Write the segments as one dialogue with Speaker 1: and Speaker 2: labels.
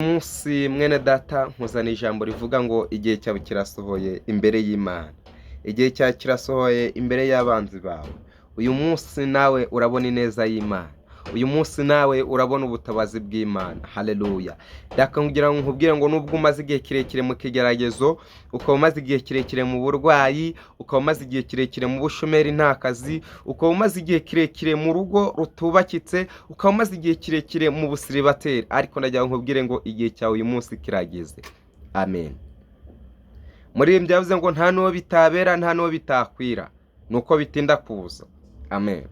Speaker 1: Munsi mwene data nkuzana ijambo rivuga ngo igihe cyawe kirasohoye imbere y'Imana. Igihe cyawe kirasohoye imbere y'abanzi bawe. Uyu munsi nawe urabona ineza y'Imana. Uyu munsi nawe urabona ubutabazi bw'Imana. Haleluya. Ndaka kugira ngo nkubwire ngo nubwo umaze igihe kirekire mu kigeragezo, ukaba umaze igihe kirekire mu burwayi, ukaba umaze igihe kirekire mu bushomeri nta kazi, ukaba umaze igihe kirekire mu rugo rutubakitse, ukaba umaze igihe kirekire mu busiribateri, ariko ndagira ngo nkubwire ngo igihe cyawe uyu munsi kirageze. Amen. Muri ibi byavuze ngo nta n'uwo bitabera nta n'uwo bitakwira, nuko bitinda kuza. Amen.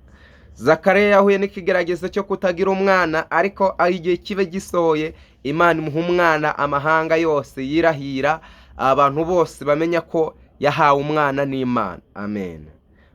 Speaker 1: Zakariya yahuye n'ikigeragezo cyo kutagira umwana, ariko aho igihe kibe gisohoye Imana imuha umwana, amahanga yose yirahira, abantu bose bamenya ko yahawe umwana n'Imana. Amen.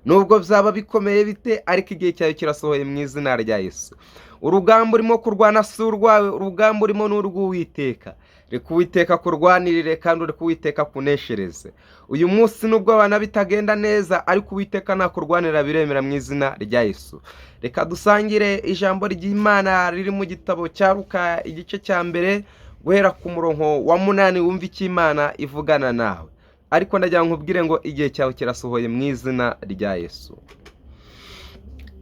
Speaker 1: Nubwo byaba bikomeye bite, ariko igihe cyawe kirasohoye mu izina rya Yesu. Urugamba urimo kurwana si urwawe, urugamba urimo ni urw'Uwiteka. Reka Uwiteka kurwanirire kandi ureke Uwiteka kuneshereze. Uyu munsi nubwo abana bitagenda neza, ariko Uwiteka nakurwanira biremera mu izina rya Yesu. Reka dusangire ijambo ry'Imana riri mu gitabo cya Luka igice cya mbere guhera ku murongo wa 8 wumva icyo Imana ivugana nawe. Ariko ndagira ngo nkubwire ngo igihe cyawe kirasohoye mu izina rya Yesu.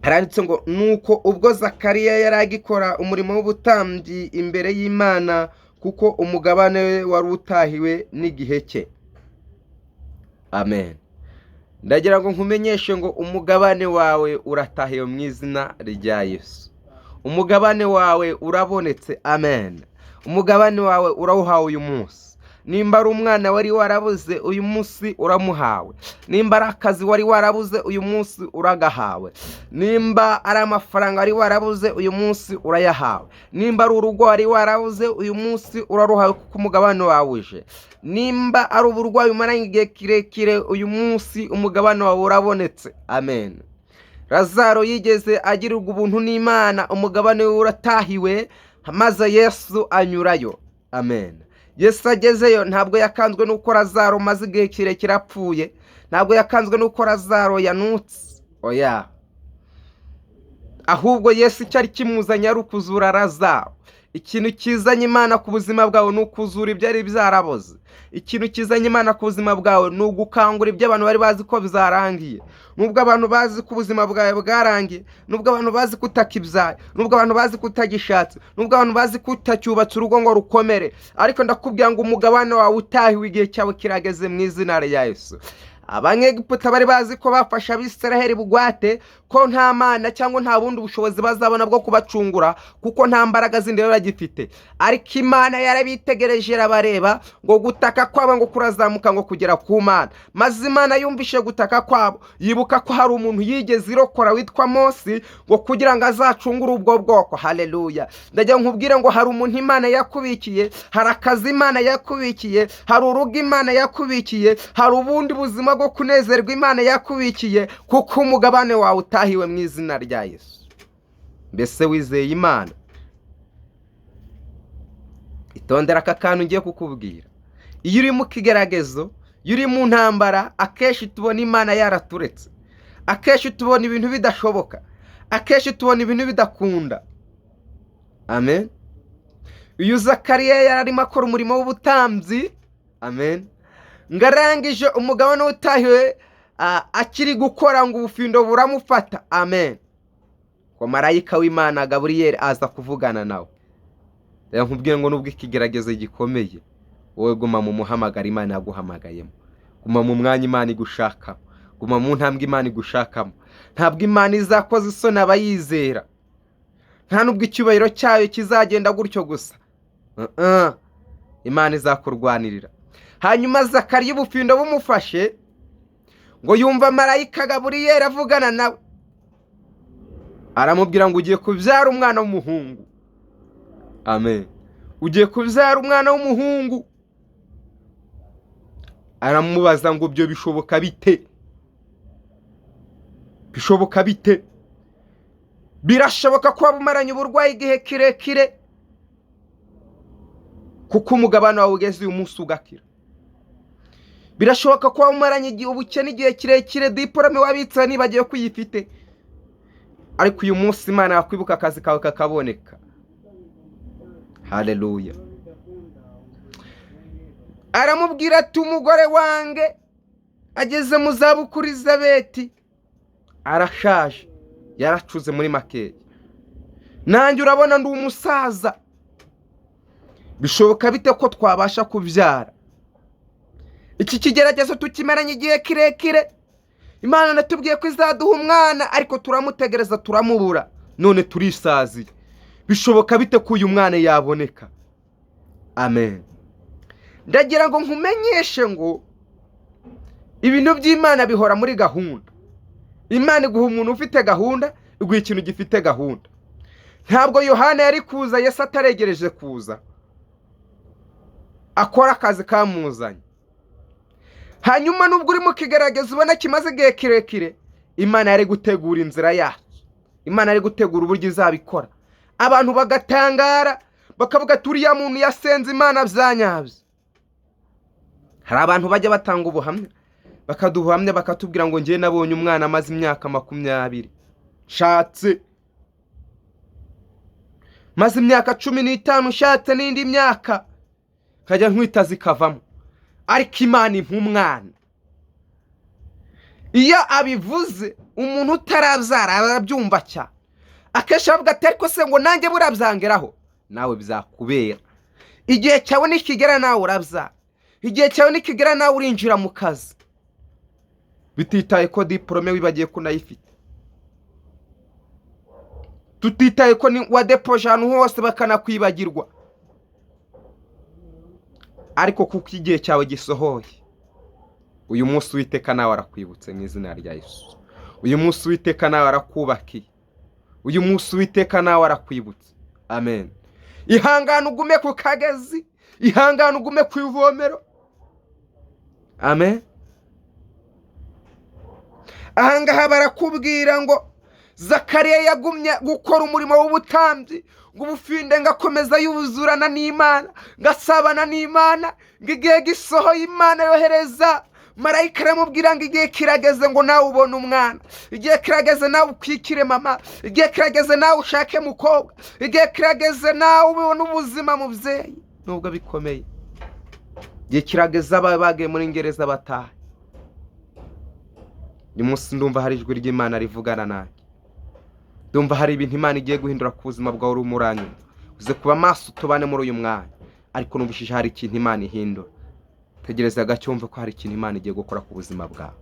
Speaker 1: Haranditse ngo nuko ubwo Zakariya yari agikora umurimo w'ubutambyi imbere y'Imana, kuko umugabane we wari utahiwe n'igihe cye. Amen. Ndagira ngo nkumenyeshe ngo umugabane wawe uratahiwe mu izina rya Yesu. Umugabane wawe urabonetse. Amen. Umugabane wawe urawuhawe uyu munsi. Nimba ari umwana wari warabuze, uyu munsi uramuhawe. Nimba ari akazi wari warabuze, uyu munsi uragahawe. Nimba ari amafaranga wari warabuze, uyu munsi urayahawe. Nimba ari urugo wari warabuze, uyu munsi uraruhawe kuko umugabane wawe uje. Nimba ari uburwayi umaranye igihe kirekire, uyu munsi umugabane wawe urabonetse. Amen. Lazaro yigeze agirirwa ubuntu n'Imana, umugabane we uratahiwe, maze Yesu anyurayo. Amen. Yesu agezeyo ntabwo yakanzwe nuko Lazaro maze igihe kirekire apfuye, ntabwo yakanzwe nuko Lazaro yanutse. Oya. Ahubwo Yesu cyari kimuzanye ari ukuzura Lazaro. Ikintu kizanye Imana ku buzima bwawe ni ukuzura ibyari byaraboze. Ikintu kizanye Imana ku buzima bwawe ni ugukangura ibyo abantu bari bazi ko bizarangiye. Nubwo abantu bazi ko ubuzima bwawe bwarangiye, nubwo abantu bazi ko utakibyaye, nubwo abantu bazi ko utagishatse, nubwo abantu bazi ko utacyubatse urugo ngo rukomere, ariko ndakubwira ngo umugabane wawe utahiwe, igihe cyawe kirageze mu izina rya Yesu. Abanyegiputa bari bazi ko bafasha Abisiraheli bugwate, ko nta mana cyangwa nta bundi bushobozi bazabona bwo kubacungura, kuko nta mbaraga zindi bagifite. Ariko Imana yarabitegereje irabareba, ngo gutaka kwabo ngo kurazamuka ngo kugera ku Mana. Maze Imana yumvishe gutaka kwabo, yibuka ko hari umuntu yigeze irokora witwa Mose, ngo kugira ngo azacungure ubwo bwoko. Haleluya. Ndagira nkubwire ngo hari umuntu Imana yakubikiye, hari akazi Imana yakubikiye, hari urugo Imana yakubikiye, hari ubundi buzima bwo kunezerwa Imana yakubikiye, kuko umugabane wawe utahiwe mu izina rya Yesu. Mbese wizeye Imana? Itondera aka kantu ngiye kukubwira. Iyo uri mu kigeragezo, iyo uri mu ntambara, akenshi tubona Imana yaraturetse. Akenshi tubona ibintu bidashoboka. Akenshi tubona ibintu bidakunda. Amen. Uyu Zakariya yararimo akora umurimo w'ubutambyi. Amen. Ngarangije umugabane utahiwe, akiri gukora ngo ubufindo buramufata. Amen. Ko marayika w'Imana Gaburiyeli aza kuvugana nawe. Rero nkubwiye ngo nubwo ikigeragezo gikomeye, wowe guma mu muhamagara Imana yaguhamagayemo. Guma mu mwanya Imana igushakamo. Guma mu ntambwe Imana igushakamo. Ntabwo Imana izakoza isoni abayizera. Nta nubwo icyubahiro cyayo kizagenda gutyo gusa. Imana izakurwanirira. Hanyuma Zakariya ubufindo bumufashe, ngo yumva marayika Gaburiyeli avugana nawe. Aramubwira ngo ugiye kubyara umwana w'umuhungu. Amen. Ugiye kubyara umwana w'umuhungu. Aramubaza ngo byo bishoboka bite? Bishoboka bite? Birashoboka ko wabumaranye uburwayi igihe kirekire, kuko umugabane wawe ugeze uyu munsi ugakira. Birashoboka ko wabumaranye ubukene igihe kirekire, diporome wabitse nibagiye kuyifite, ariko uyu munsi Imana yakwibuka akazi kawe kakaboneka. Haleluya. aramubwira ati umugore wanjye ageze mu zabukuru, Elizabeti arashaje, yaracuze muri makeya, nanjye urabona ndi umusaza, bishoboka bite ko twabasha kubyara? Iki kigeragezo tukimaranye igihe kirekire, Imana natubwiye ko izaduha umwana, ariko turamutegereza turamubura, none turisaziye. Bishoboka bite ko uyu mwana yaboneka? Amen. Ndagira ngo nkumenyeshe ngo ibintu by'Imana bihora muri gahunda. Imana iguha umuntu ufite gahunda, iguha ikintu gifite gahunda. Ntabwo Yohana yari kuza Yesu ataregereje kuza, akora akazi kamuzanye. Hanyuma nubwo uri mu kigerageza ubona kimaze igihe kirekire, Imana yari gutegura inzira yayo, Imana yari gutegura uburyo izabikora. Abantu bagatangara bakavuga ati uriya muntu yasenze Imana byanyabyo. Hari abantu bajya batanga ubuhamya, bakaduhamya bakatubwira ngo ngiye nabonye umwana amaze imyaka 20, nshatse maze imyaka 15, nshatse n'indi myaka kajya nkwita zikavamo, ariko Imana impa umwana. Iyo abivuze umuntu utarabyara arabyumva cyane, akenshi avuga ati ariko se ngo nanjye burabyangeraho. Nawe bizakubera, igihe cyawe nikigera nawe urabyara, igihe cyawe nikigera nawe urinjira mu kazi, bititaye ko diplome wibagiye kunayifite, tutitaye ko ni wadepoje ahantu hose bakanakwibagirwa, ariko kuko igihe cyawe gisohoye, uyu munsi Uwiteka nawe arakwibutse mu izina rya Yesu. Uyu munsi Uwiteka nawe arakubakiye, uyu munsi Uwiteka nawe arakwibutse. Amen. Ihangane ugume ku kagezi, ihangane ugume ku ivomero. Amen. Ahangaha barakubwira ngo Zakariya yagumye gukora umurimo w'ubutambyi, ngo ubufinde ngakomeza yuzurana n'Imana, ngasabana n'Imana, ngo igihe gisohoye Imana yohereza marayika aramubwira ngo igihe kirageze ngo nawe ubone umwana, igihe kirageze nawe ukwikire mama, igihe kirageze nawe ushake mukobwa, igihe kirageze nawe ubone ubuzima mubyeyi. Nubwo bikomeye, igihe kirageze abagiye muri ngereza bataha. Uyu munsi ndumva hari ijwi ry'Imana rivugana nanjye, ndumva hari ibintu Imana igiye guhindura ku buzima bwawe uri umuranyuma. Uze kuba maso tubane muri uyu mwanya, ariko numvishije hari ikintu Imana ihindura. Tegereza gacyumve ko hari ikintu Imana igiye gukora ku buzima bwawe.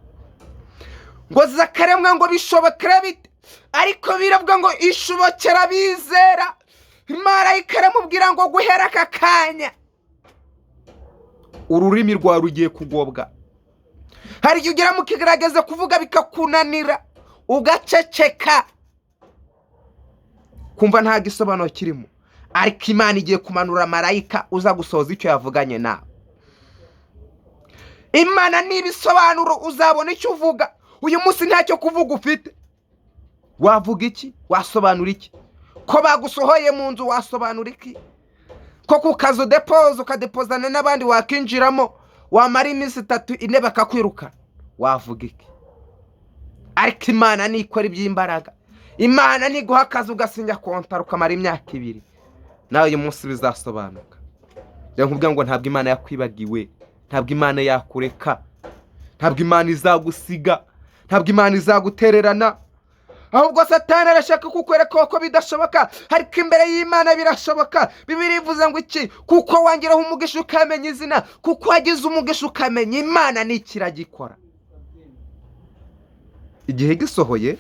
Speaker 1: Ngo Zakariya ngo bishobokera bite? Ariko biravuga ngo ishobokera bizera. Marayika aramubwira ngo guhera aka kanya ururimi rwawe rugiye kugobwa. Hari igihe ugera mu kigerageza kuvuga bikakunanira, ugaceceka, kumva nta gisobanuro kirimo, ariko Imana igiye kumanura marayika uza gusohoza icyo yavuganye nawe. Imana nibisobanuro uzabona icyo uvuga. Uyu munsi ntacyo kuvuga ufite, wavuga iki? Wasobanura iki? Ko bagusohoye mu nzu wasobanura iki? Ko ku kazi udepoza ukadepozana n'abandi wakinjiramo, wamara iminsi 3 4 bakakwiruka, wavuga iki? Ariko Imana nikora iby'imbaraga, Imana niguha akazi ugasinya kontara ukamara imyaka 2, nawe uyu munsi bizasobanuka. Rero nkubwira ngo ntabwo Imana yakwibagiwe, ntabwo Imana yakureka, ntabwo Imana izagusiga, ntabwo Imana izagutererana. Ahubwo Satani arashaka kukwereka ko bidashoboka, ariko imbere y'Imana birashoboka. Bibiliya ivuze ngo iki? Kuko wangiraho umugisha ukamenya izina, kuko wagize umugisha ukamenya Imana n'ikiragikora. Igihe gisohoye